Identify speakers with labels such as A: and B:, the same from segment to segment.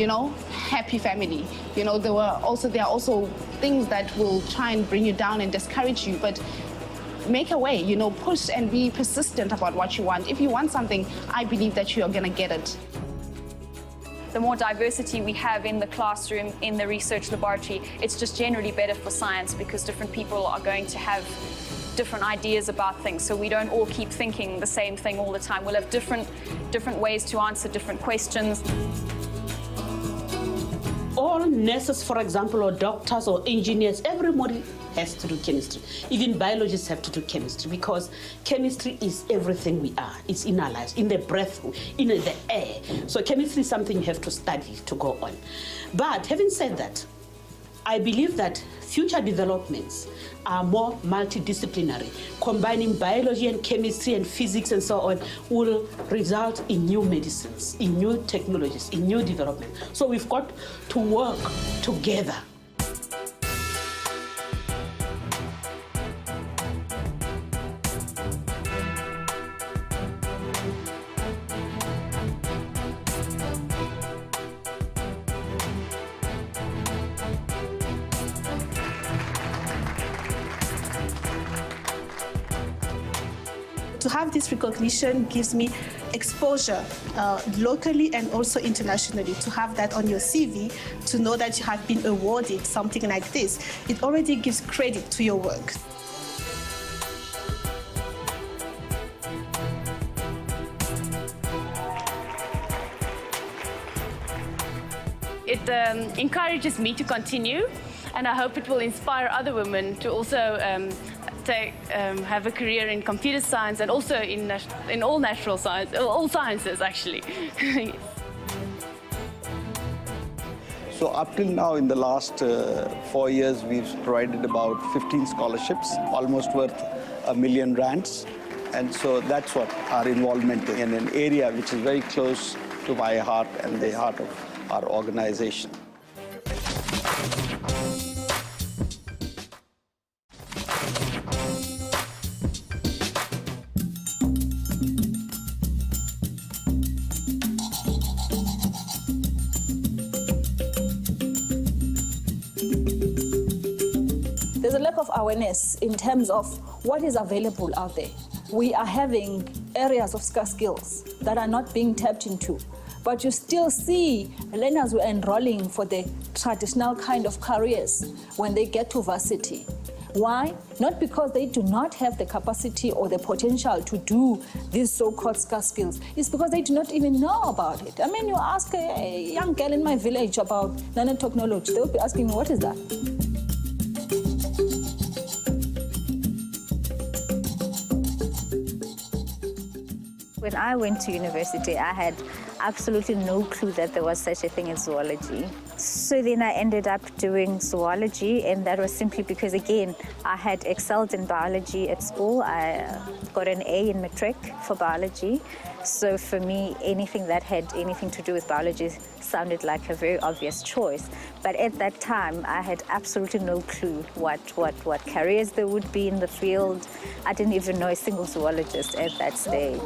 A: happy family. There are also things that will try and bring you down and discourage you, but make a way, push and be persistent about what you want. If you want something, I believe that you are going to get it.
B: The more diversity we have in the classroom, in the research laboratory, it's just generally better for science because different people are going to have different ideas about things. So we don't all keep thinking the same thing all the time. We'll have different ways to answer different questions.
C: All nurses, for example, or doctors or engineers, everybody has to do chemistry. Even biologists have to do chemistry because chemistry is everything we are. It's in our lives, in the breath, in the air. So chemistry is something you have to study to go on. But having said that, I believe that future developments are more multidisciplinary. Combining biology and chemistry and physics and so on will result in new medicines, in new technologies, in new development. So we've got to work together.
D: To have this recognition gives me exposure locally and also internationally. To have that on your CV, to know that you have been awarded something like this, it already gives credit to your work.
E: It encourages me to continue, and I hope it will inspire other women to also have a career in computer science and also in all natural science, all sciences actually.
F: So up till now, in the last 4 years, we've provided about 15 scholarships, almost worth R1 million. And so that's what our involvement in an area which is very close to my heart and the heart of our organization.
G: There's a lack of awareness in terms of what is available out there. We are having areas of scarce skills that are not being tapped into, but you still see learners who are enrolling for the traditional kind of careers when they get to varsity. Why? Not because they do not have the capacity or the potential to do these so-called scarce skills. It's because they do not even know about it. I mean, you ask a young girl in my village about nanotechnology, they would be asking me, what is that?
H: When I went to university, I had absolutely no clue that there was such a thing as zoology. So then I ended up doing zoology, and that was simply because, again, I had excelled in biology at school. I got an A in matric for biology. So for me, anything that had anything to do with biology sounded like a very obvious choice. But at that time, I had absolutely no clue what careers there would be in the field. I didn't even know a single zoologist at that stage.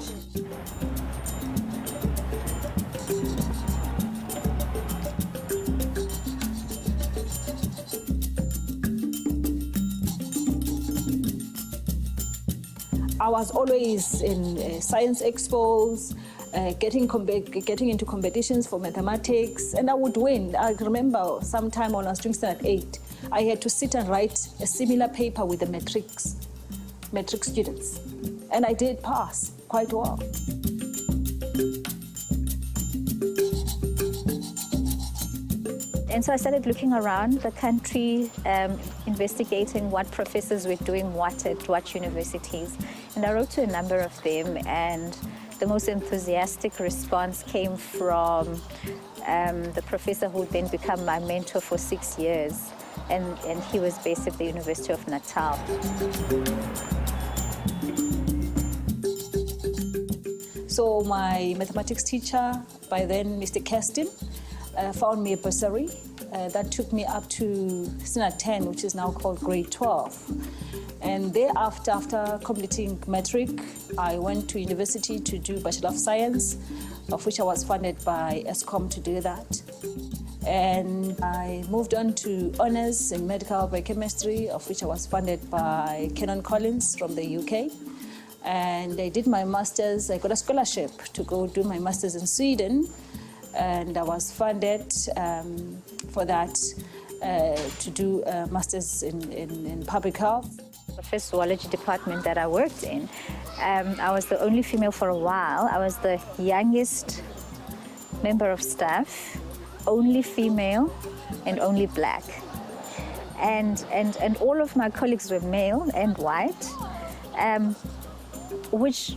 G: I was always in science expos, getting into competitions for mathematics, and I would win. I remember sometime when I was doing standard 8, I had to sit and write a similar paper with the matric students, and I did pass quite well.
H: And so I started looking around the country, investigating what professors were doing what at what universities. And I wrote to a number of them, and the most enthusiastic response came from the professor who would then become my mentor for 6 years. And he was based at the University of Natal.
G: So my mathematics teacher, by then Mr. Keston, found me a bursary that took me up to standard 10, which is now called grade 12. And thereafter, after completing matric, I went to university to do Bachelor of Science. of which I was funded by ESCOM to do that. And I moved on to honours in medical biochemistry, of which I was funded by Canon Collins from the UK. And I did my master's. I got a scholarship to go do my master's in Sweden, and I was funded for that to do a master's in public health.
H: The first zoology department that I worked in, I was the only female for a while. I was the youngest member of staff, only female and only black. And all of my colleagues were male and white, which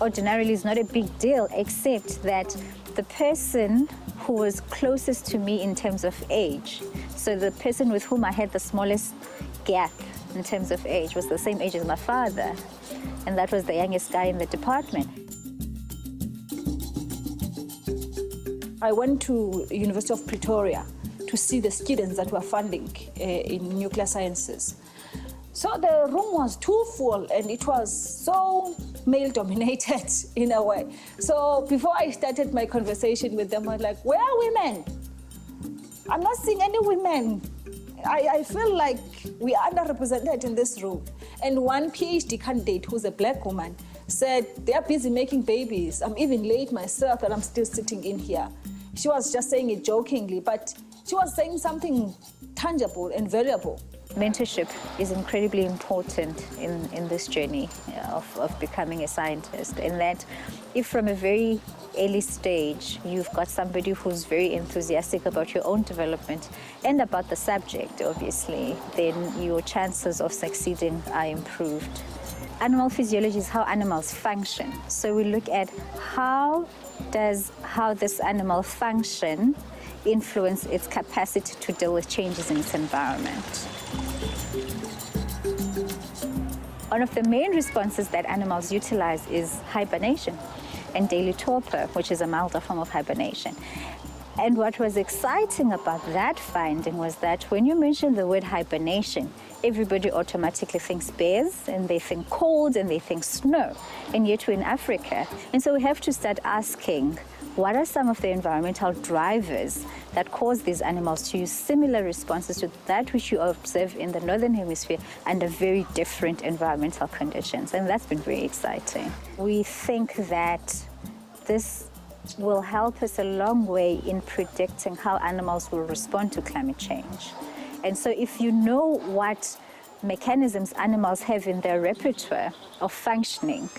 H: ordinarily is not a big deal, except that the person who was closest to me in terms of age, so the person with whom I had the smallest gap in terms of age, was the same age as my father, and that was the youngest guy in the department.
G: I went to University of Pretoria to see the students that were funding in nuclear sciences. So the room was too full, and it was so male-dominated in a way. So before I started my conversation with them, I was like, where are women? I'm not seeing any women. I feel like we are underrepresented in this room. And one PhD candidate, who's a black woman, said, they are busy making babies. I'm even late myself, and I'm still sitting in here. She was just saying it jokingly, but she was saying something tangible and valuable.
H: Mentorship is incredibly important in this journey of becoming a scientist, in that if from a very early stage you've got somebody who's very enthusiastic about your own development and about the subject, obviously, then your chances of succeeding are improved. Animal physiology is how animals function. So we look at how this animal function influence its capacity to deal with changes in its environment. One of the main responses that animals utilize is hibernation and daily torpor, which is a milder form of hibernation. And what was exciting about that finding was that when you mention the word hibernation, everybody automatically thinks bears, and they think cold, and they think snow. And yet we're in Africa. And so we have to start asking, what are some of the environmental drivers that cause these animals to use similar responses to that which you observe in the Northern Hemisphere under very different environmental conditions? And that's been very exciting. We think that this will help us a long way in predicting how animals will respond to climate change. And so if you know what mechanisms animals have in their repertoire of functioning,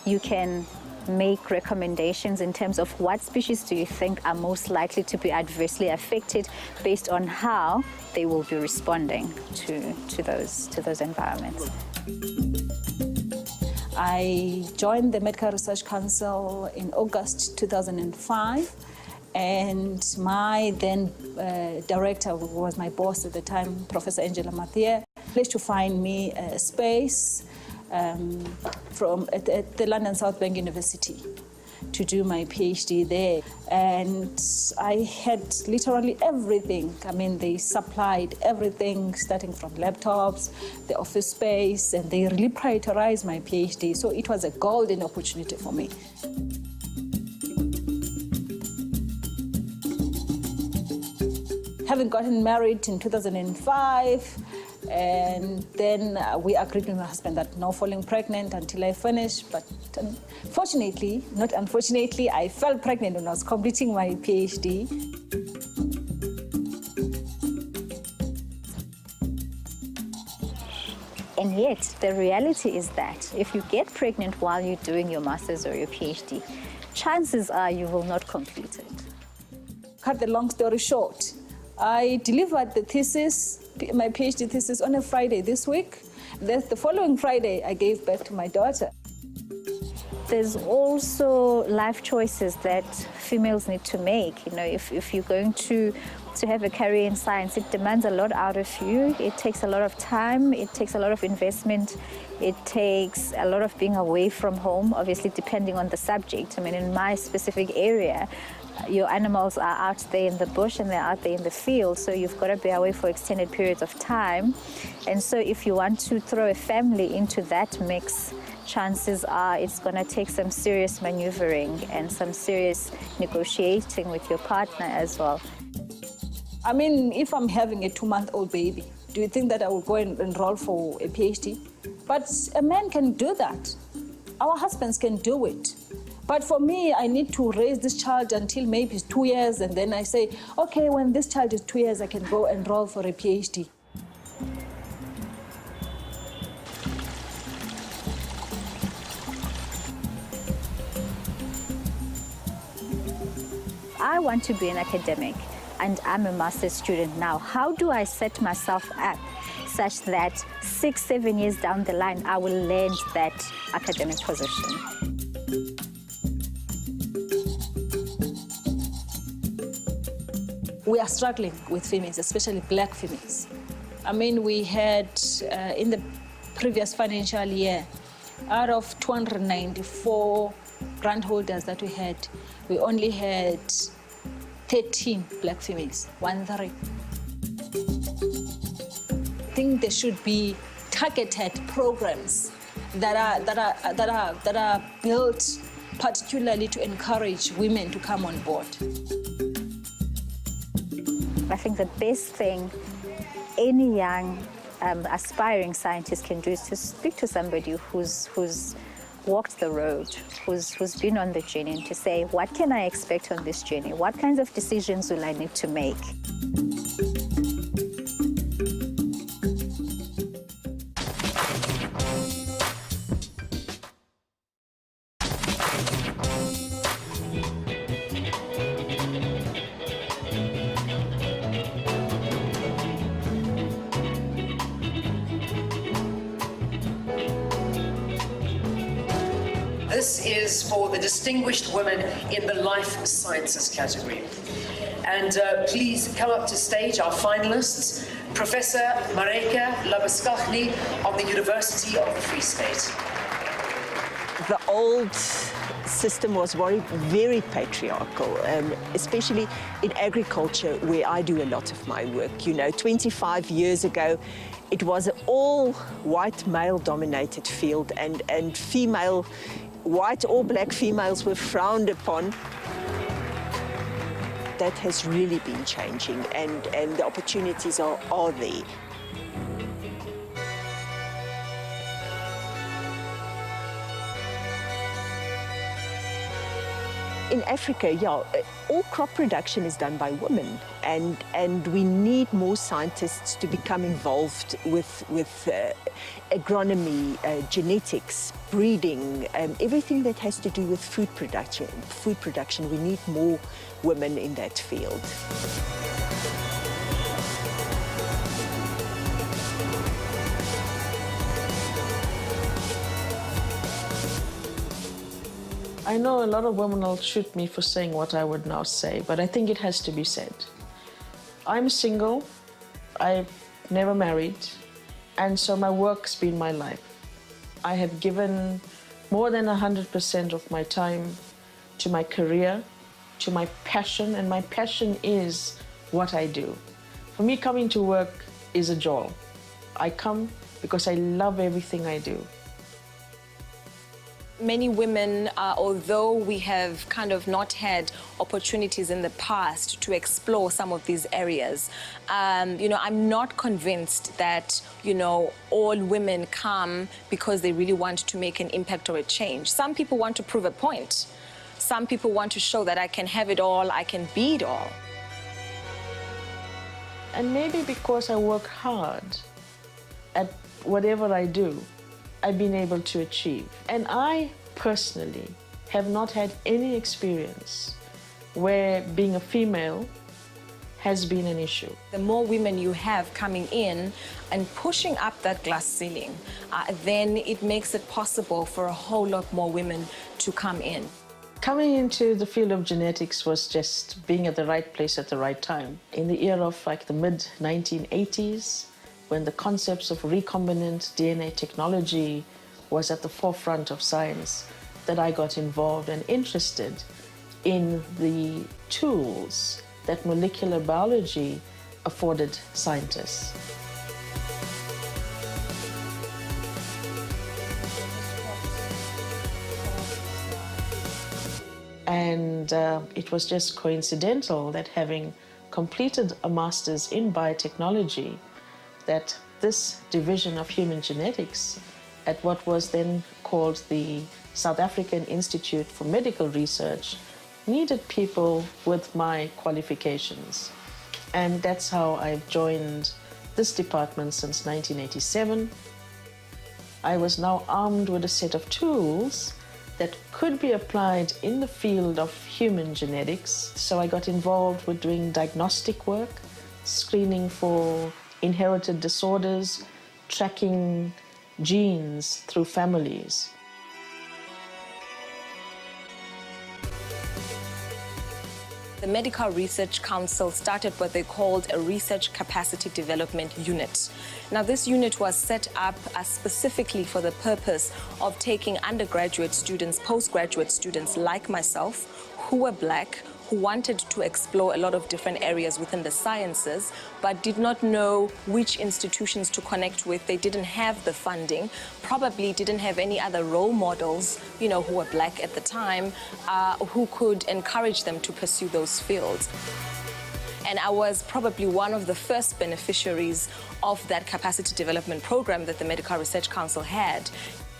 H: you can make recommendations in terms of what species do you think are most likely to be adversely affected based on how they will be responding to those environments.
G: I joined the Medical Research Council in August 2005, and my then director, who was my boss at the time, Professor Angela Mathieu, managed to find me a space at the London South Bank University to do my PhD there. And I had literally everything. I mean, they supplied everything, starting from laptops, the office space, and they really prioritized my PhD. So it was a golden opportunity for me. Having gotten married in 2005, and then we agreed with my husband that no falling pregnant until I finish. But fortunately, not unfortunately, I fell pregnant when I was completing my PhD.
H: And yet, the reality is that if you get pregnant while you're doing your master's or your PhD, chances are you will not complete it.
G: Cut the long story short, I delivered the thesis, my PhD thesis, on a Friday this week. The following Friday, I gave birth to my daughter.
H: There's also life choices that females need to make. You know, if you're going to have a career in science, it demands a lot out of you. It takes a lot of time. It takes a lot of investment. It takes a lot of being away from home, obviously, depending on the subject. I mean, in my specific area, your animals are out there in the bush and they're out there in the field, so you've got to be away for extended periods of time. And so if you want to throw a family into that mix, chances are it's going to take some serious maneuvering and some serious negotiating with your partner as well.
G: I mean, if I'm having a 2-month-old baby, do you think that I will go and enroll for a PhD? But a man can do that. Our husbands can do it. But for me, I need to raise this child until maybe it's 2 years, and then I say, okay, when this child is 2 years, I can go enroll for a PhD.
H: I want to be an academic, and I'm a master's student now. How do I set myself up such that 6-7 years down the line, I will land that academic position?
G: We are struggling with females, especially black females. I mean, we had, in the previous financial year, out of 294 grant holders that we had, we only had 13 black females, 13. I think there should be targeted programs that are built particularly to encourage women to come on board.
H: I think the best thing any young aspiring scientist can do is to speak to somebody who's walked the road, who's been on the journey, and to say, what can I expect on this journey? What kinds of decisions will I need to make?
I: This is for the distinguished women in the life sciences category. And please come up to stage, our finalists, Professor Mareka Labaskachny of the University of the Free State.
J: The old system was very patriarchal, especially in agriculture, where I do a lot of my work. You know, 25 years ago, it was an all white male-dominated field, and female, white or black females were frowned upon. That has really been changing, and the opportunities are there. In Africa, yeah, all crop production is done by women, and we need more scientists to become involved with agronomy, genetics, breeding, everything that has to do with food production. We need more women in that field.
K: I know a lot of women will shoot me for saying what I would now say, but I think it has to be said. I'm single, I've never married, and so my work's been my life. I have given more than 100% of my time to my career, to my passion, and my passion is what I do. For me, coming to work is a joy. I come because I love everything I do.
L: Many women, although we have kind of not had opportunities in the past to explore some of these areas, I'm not convinced that, all women come because they really want to make an impact or a change. Some people want to prove a point. Some people want to show that I can have it all, I can be it all.
K: And maybe because I work hard at whatever I do, I've been able to achieve. And I personally have not had any experience where being a female has been an issue.
L: The more women you have coming in and pushing up that glass ceiling, then it makes it possible for a whole lot more women to come in.
K: Coming into the field of genetics was just being at the right place at the right time. In the era of the mid-1980s, when the concepts of recombinant DNA technology was at the forefront of science, that I got involved and interested in the tools that molecular biology afforded scientists. And it was just coincidental that having completed a master's in biotechnology, that this division of human genetics at what was then called the South African Institute for Medical Research needed people with my qualifications. And that's how I've joined this department since 1987. I was now armed with a set of tools that could be applied in the field of human genetics. So I got involved with doing diagnostic work, screening for inherited disorders, tracking genes through families.
L: The Medical Research Council started what they called a Research Capacity Development Unit. Now, this unit was set up specifically for the purpose of taking undergraduate students, postgraduate students like myself, who were Black, who wanted to explore a lot of different areas within the sciences, but did not know which institutions to connect with. They didn't have the funding, probably didn't have any other role models, you know, who were Black at the time, who could encourage them to pursue those fields. And I was probably one of the first beneficiaries of that capacity development program that the Medical Research Council had.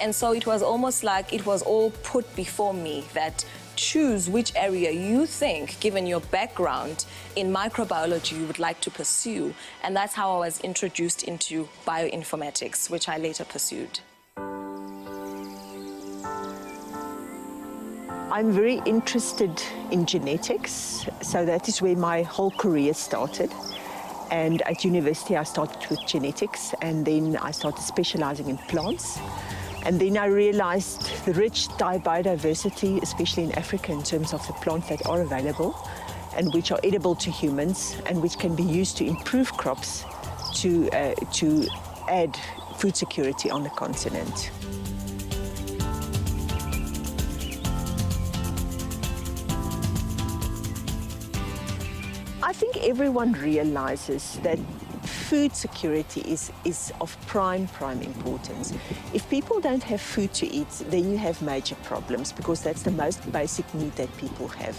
L: And so it was almost like it was all put before me that choose which area you think, given your background in microbiology, you would like to pursue. And that's how I was introduced into bioinformatics, which I later pursued.
J: I'm very interested in genetics, so that is where my whole career started. And at university, I started with genetics, and then I started specializing in plants. And then I realized the rich biodiversity, especially in Africa, in terms of the plants that are available and which are edible to humans and which can be used to improve crops to add food security on the continent. I think everyone realizes that food security is of prime importance. If people don't have food to eat, then you have major problems, because that's the most basic need that people have.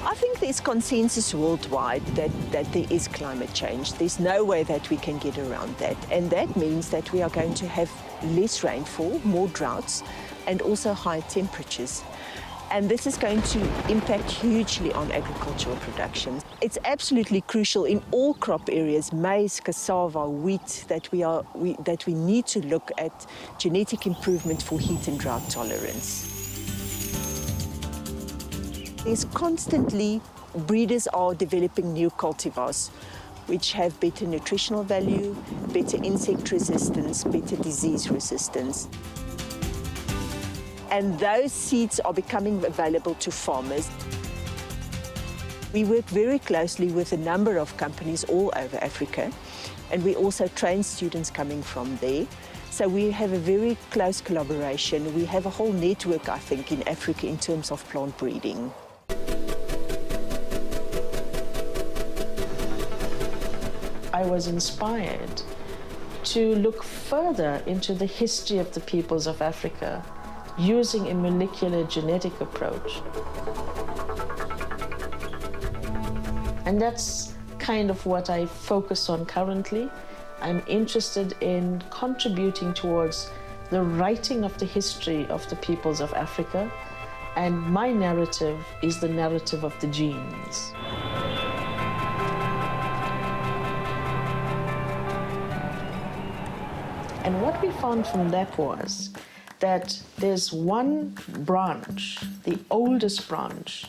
J: I think there's consensus worldwide that there is climate change. There's no way that we can get around that. And that means that we are going to have less rainfall, more droughts, and also high temperatures. And this is going to impact hugely on agricultural production. It's absolutely crucial in all crop areas, maize, cassava, wheat, that we need to look at genetic improvement for heat and drought tolerance. There's constantly, breeders are developing new cultivars which have better nutritional value, better insect resistance, better disease resistance. And those seeds are becoming available to farmers. We work very closely with a number of companies all over Africa, and we also train students coming from there. So we have a very close collaboration. We have a whole network, I think, in Africa in terms of plant breeding.
K: I was inspired to look further into the history of the peoples of Africa using a molecular genetic approach. And that's kind of what I focus on currently. I'm interested in contributing towards the writing of the history of the peoples of Africa, and my narrative is the narrative of the genes. And what we found from that was that there's one branch, the oldest branch,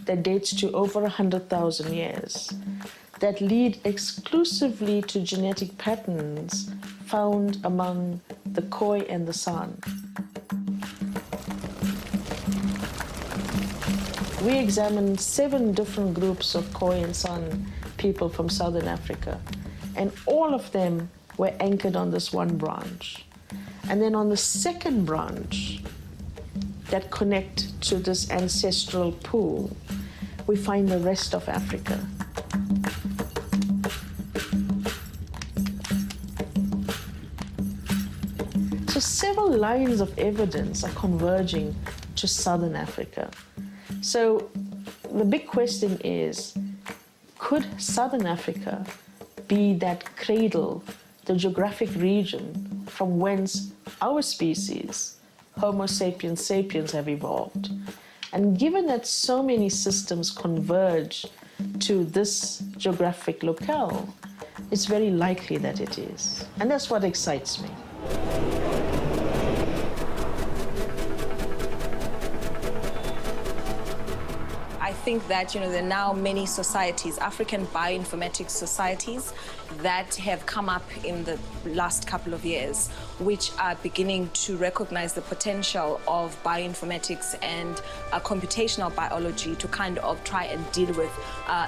K: that dates to over 100,000 years, that lead exclusively to genetic patterns found among the Khoi and the San. We examined 7 different groups of Khoi and San people from Southern Africa, and all of them were anchored on this one branch. And then on the second branch that connect to this ancestral pool, we find the rest of Africa. several lines of evidence are converging to Southern Africa. So the big question is, could Southern Africa be that cradle, the geographic region from whence our species, Homo sapiens sapiens, have evolved? And given that so many systems converge to this geographic locale, it's very likely that it is. And that's what excites me.
L: I think that, there are now many societies, African bioinformatics societies, that have come up in the last couple of years, which are beginning to recognize the potential of bioinformatics and computational biology to kind of try and deal with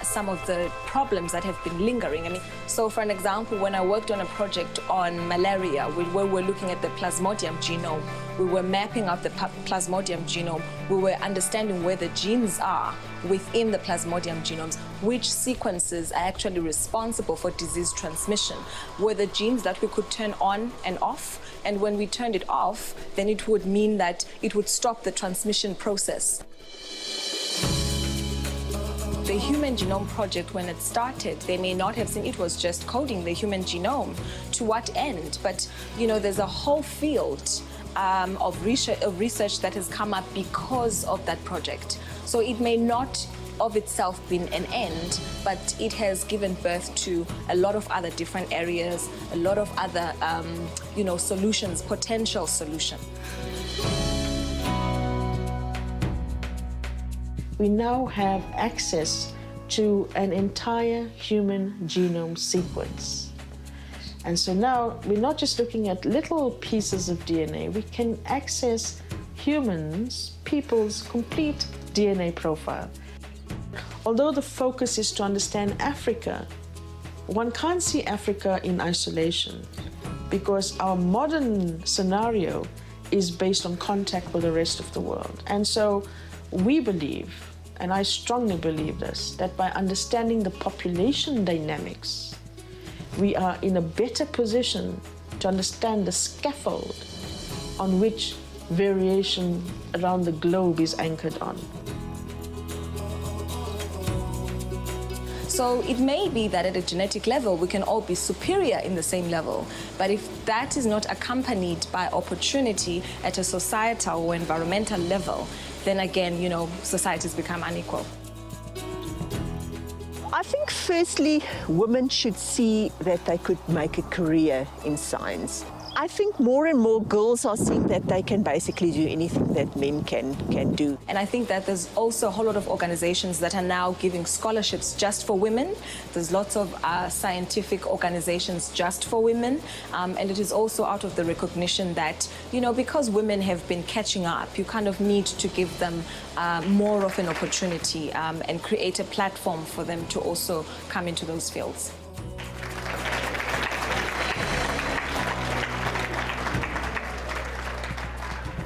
L: some of the problems that have been lingering. I mean, so for an example, when I worked on a project on malaria, where we're looking at the Plasmodium genome, we were mapping out the Plasmodium genome, we were understanding where the genes are within the Plasmodium genomes, which sequences are actually responsible for disease transmission, were the genes that we could turn on and off, and when we turned it off, then it would mean that it would stop the transmission process. The Human Genome Project, when it started, they may not have seen it was just coding the human genome. To what end? But, there's a whole field of research that has come up because of that project. So it may not of itself been an end, but it has given birth to a lot of other different areas, a lot of other, solutions, potential solutions.
K: We now have access to an entire human genome sequence. And so now we're not just looking at little pieces of DNA, we can access people's complete DNA profile. Although the focus is to understand Africa, one can't see Africa in isolation because our modern scenario is based on contact with the rest of the world. And so we believe, and I strongly believe this, that by understanding the population dynamics, we are in a better position to understand the scaffold on which variation around the globe is anchored on.
L: So it may be that at a genetic level, we can all be superior in the same level. But if that is not accompanied by opportunity at a societal or environmental level, then again, societies become unequal.
J: I think firstly, women should see that they could make a career in science. I think more and more girls are seeing that they can basically do anything that men can do.
L: And I think that there's also a whole lot of organizations that are now giving scholarships just for women. There's lots of scientific organizations just for women. And it is also out of the recognition that, because women have been catching up, you kind of need to give them more of an opportunity and create a platform for them to also come into those fields.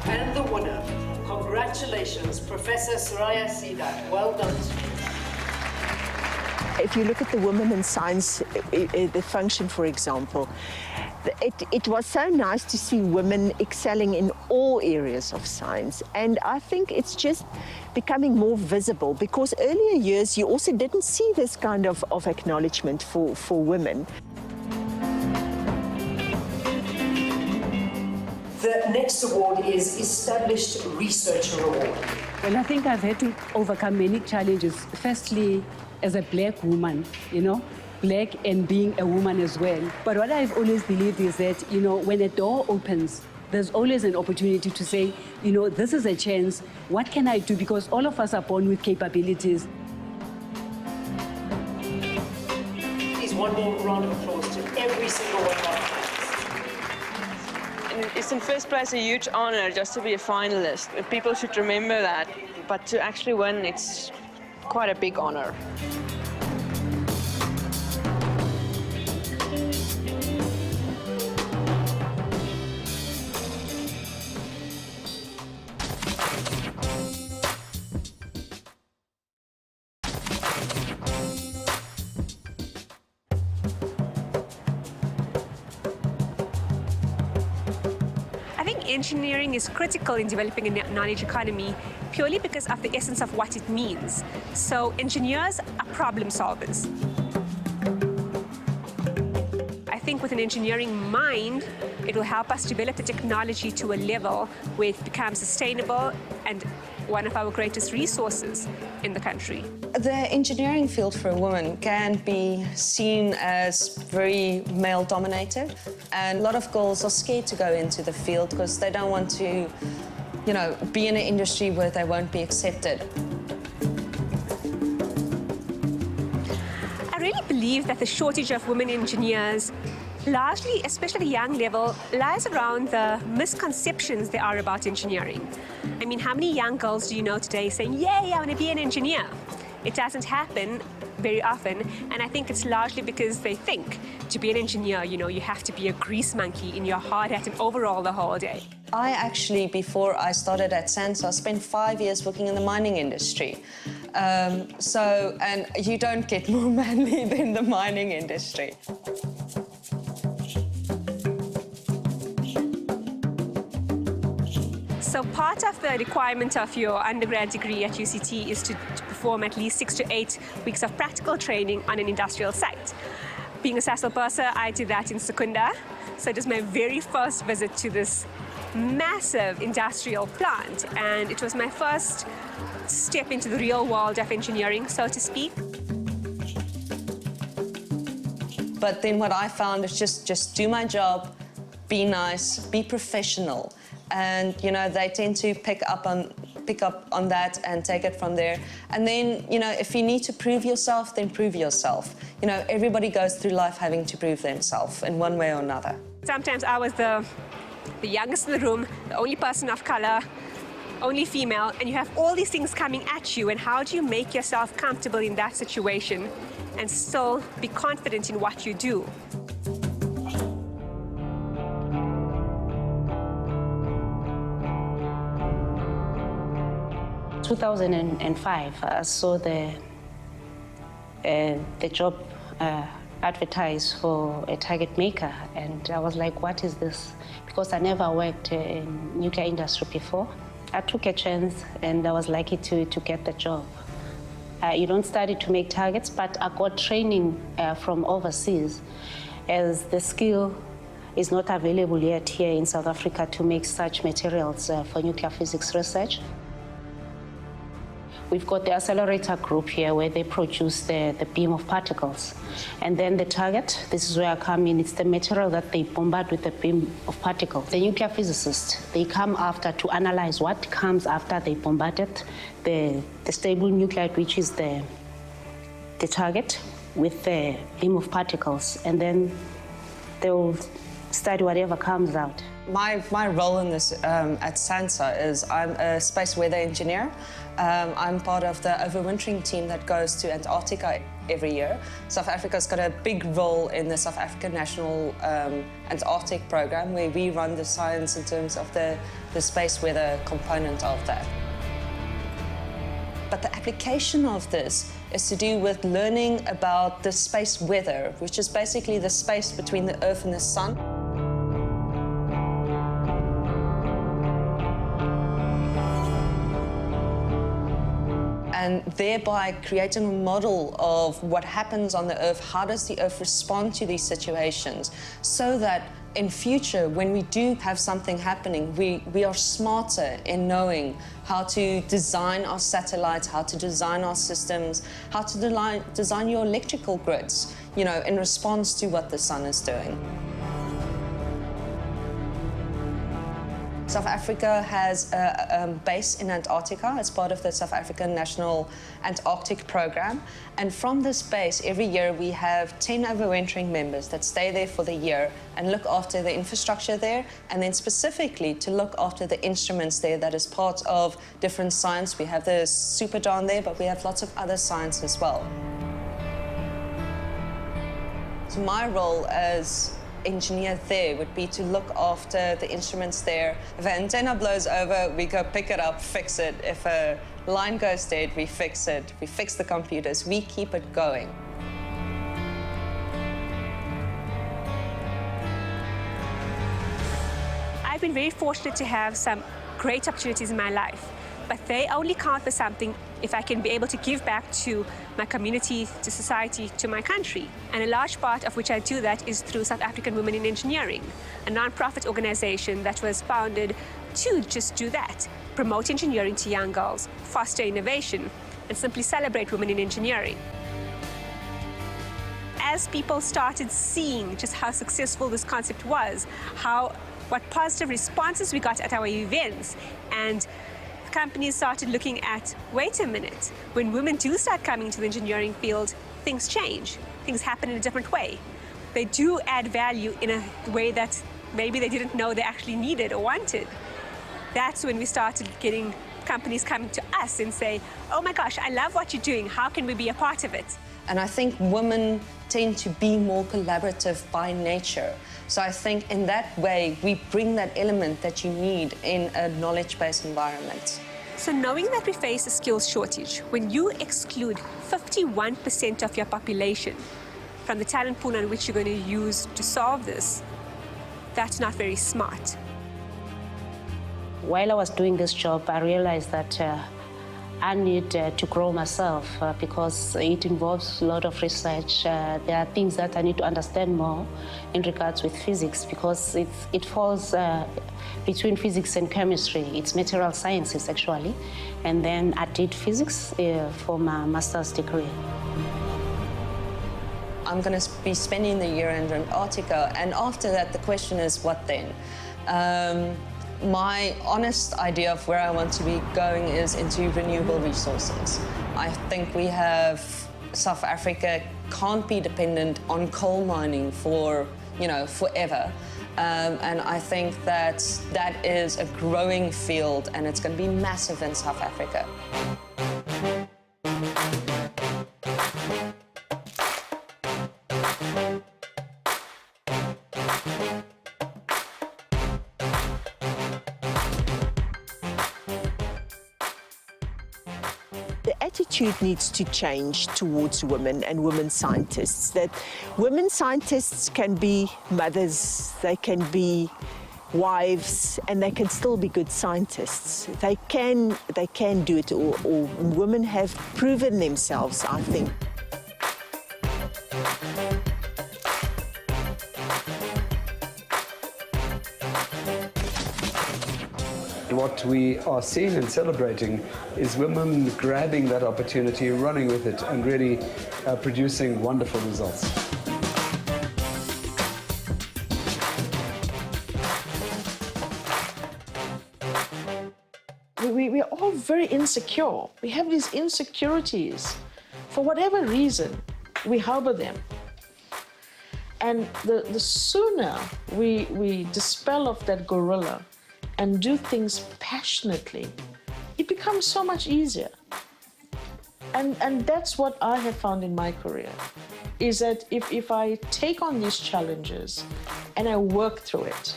I: And the winner, congratulations, Professor Soraya Sidat. Well done to you.
J: If you look at the Women in Science, the function, for example, it was so nice to see women excelling in all areas of science. And I think it's just becoming more visible because earlier years you also didn't see this kind of acknowledgement for women.
I: The next award is Established Researcher Award.
M: Well, I think I've had to overcome many challenges. Firstly, as a black woman, black and being a woman as well. But what I've always believed is that, when a door opens, there's always an opportunity to say, this is a chance. What can I do? Because all of us are born with capabilities.
I: Please, one more round of applause to every single one of our panelists.
N: It's in first place a huge honor just to be a finalist. People should remember that. But to actually win, it's quite a big honor.
O: engineering is critical in developing a knowledge economy purely because of the essence of what it means. So engineers are problem solvers. I think with an engineering mind, it will help us develop the technology to a level where it becomes sustainable and one of our greatest resources in the country.
P: The engineering field for a woman can be seen as very male-dominated, and a lot of girls are scared to go into the field because they don't want to, you know, be in an industry where they won't be accepted.
O: I really believe that the shortage of women engineers, largely, especially at a young level, lies around the misconceptions there are about engineering. I mean, how many young girls do you know today saying, yay, I want to be an engineer? It doesn't happen very often, and I think it's largely because they think to be an engineer, you know, you have to be a grease monkey in your hard hat and overall the whole day.
P: I actually, before I started at SANSA, spent 5 years working in the mining industry. And you don't get more manly than the mining industry.
O: So part of the requirement of your undergrad degree at UCT is to perform at least 6 to 8 weeks of practical training on an industrial site. Being a Sasol purser, I did that in Secunda. So it was my very first visit to this massive industrial plant, and it was my first step into the real world of engineering, so to speak.
P: But then what I found is just do my job, be nice, be professional. And, you know, they tend to pick up on that and take it from there. And then, you know, if you need to prove yourself, then prove yourself. You know, everybody goes through life having to prove themselves in one way or another.
O: Sometimes I was the youngest in the room, the only person of color, only female, and you have all these things coming at you, and how do you make yourself comfortable in that situation and still be confident in what you do?
C: 2005, I saw the job advertised for a target maker, and I was like, what is this? Because I never worked in nuclear industry before. I took a chance and I was lucky to get the job. You don't study to make targets, but I got training from overseas, as the skill is not available yet here in South Africa to make such materials for nuclear physics research. We've got the accelerator group here where they produce the beam of particles. And then the target, this is where I come in, it's the material that they bombard with the beam of particles. The nuclear physicists, they come after to analyze what comes after they bombarded the stable nuclide, which is the target, with the beam of particles. And then they'll study whatever comes out.
P: My role in this at SANSA is I'm a space weather engineer. I'm part of the overwintering team that goes to Antarctica every year. South Africa's got a big role in the South African National Antarctic Program, where we run the science in terms of the space weather component of that. But the application of this is to do with learning about the space weather, which is basically the space between the Earth and the Sun. And thereby creating a model of what happens on the Earth, how does the Earth respond to these situations, so that in future, when we do have something happening, we are smarter in knowing how to design our satellites, how to design our systems, how to design your electrical grids, you know, in response to what the sun is doing. South Africa has a base in Antarctica as part of the South African National Antarctic Program. And from this base, every year we have 10 overwintering members that stay there for the year and look after the infrastructure there, and then specifically to look after the instruments there that is part of different science. We have the Superdome there, but we have lots of other science as well. So my role as engineer there would be to look after the instruments there. If an antenna blows over, we go pick it up, fix it. If a line goes dead, we fix it. We fix the computers. We keep it going.
O: I've been very fortunate to have some great opportunities in my life, but they only count for something if I can be able to give back to my community, to society, to my country. And a large part of which I do that is through South African Women in Engineering, a non-profit organization that was founded to just do that, promote engineering to young girls, foster innovation, and simply celebrate women in engineering. As people started seeing just how successful this concept was, what positive responses we got at our events, and companies started looking at, wait a minute, when women do start coming to the engineering field, things change. Things happen in a different way. They do add value in a way that maybe they didn't know they actually needed or wanted. That's when we started getting companies coming to us and say, oh my gosh, I love what you're doing. How can we be a part of it?
P: And I think women tend to be more collaborative by nature. So I think in that way, we bring that element that you need in a knowledge-based environment.
O: So knowing that we face a skills shortage, when you exclude 51% of your population from the talent pool on which you're going to use to solve this, that's not very smart.
C: While I was doing this job, I realized that I need to grow myself because it involves a lot of research. There are things that I need to understand more in regards with physics because it falls between physics and chemistry. It's material sciences, actually. And then I did physics for my master's degree.
P: I'm going to be spending the year in Antarctica, and after that, the question is, what then? My honest idea of where I want to be going is into renewable resources. I think we have, South Africa can't be dependent on coal mining for, forever. And I think that is a growing field and it's going to be massive in South Africa.
J: The attitude needs to change towards women and women scientists, that women scientists can be mothers, they can be wives, and they can still be good scientists. They can do it, or women have proven themselves, I think.
Q: What we are seeing and celebrating is women grabbing that opportunity, running with it, and really producing wonderful results.
K: We are all very insecure. We have these insecurities. For whatever reason, we harbor them. And the sooner we dispel of that gorilla and do things passionately, it becomes so much easier. And that's what I have found in my career, is that if I take on these challenges and I work through it,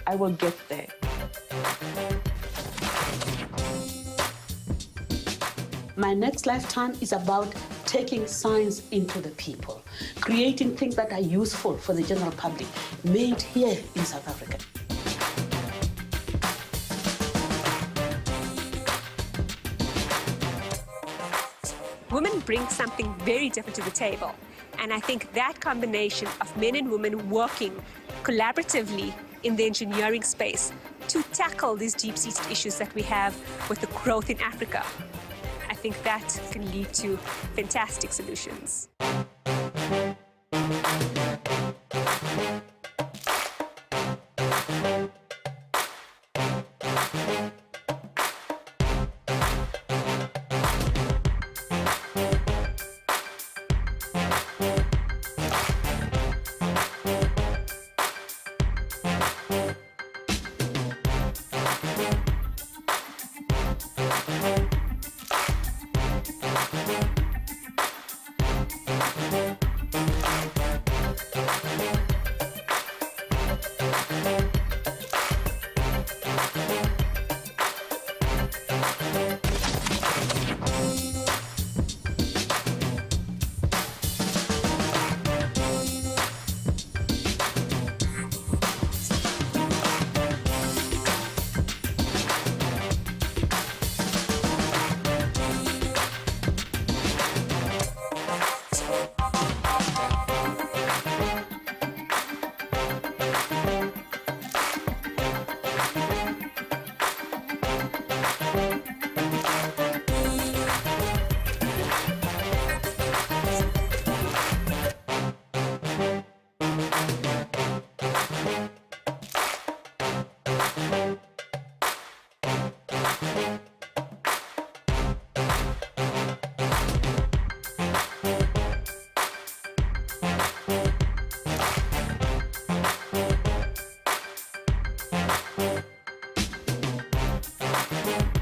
K: I will get there.
C: My next lifetime is about taking science into the people, creating things that are useful for the general public, made here in South Africa.
O: Women bring something very different to the table. And I think that combination of men and women working collaboratively in the engineering space to tackle these deep-seated issues that we have with the growth in Africa, I think that can lead to fantastic solutions.
R: Bye.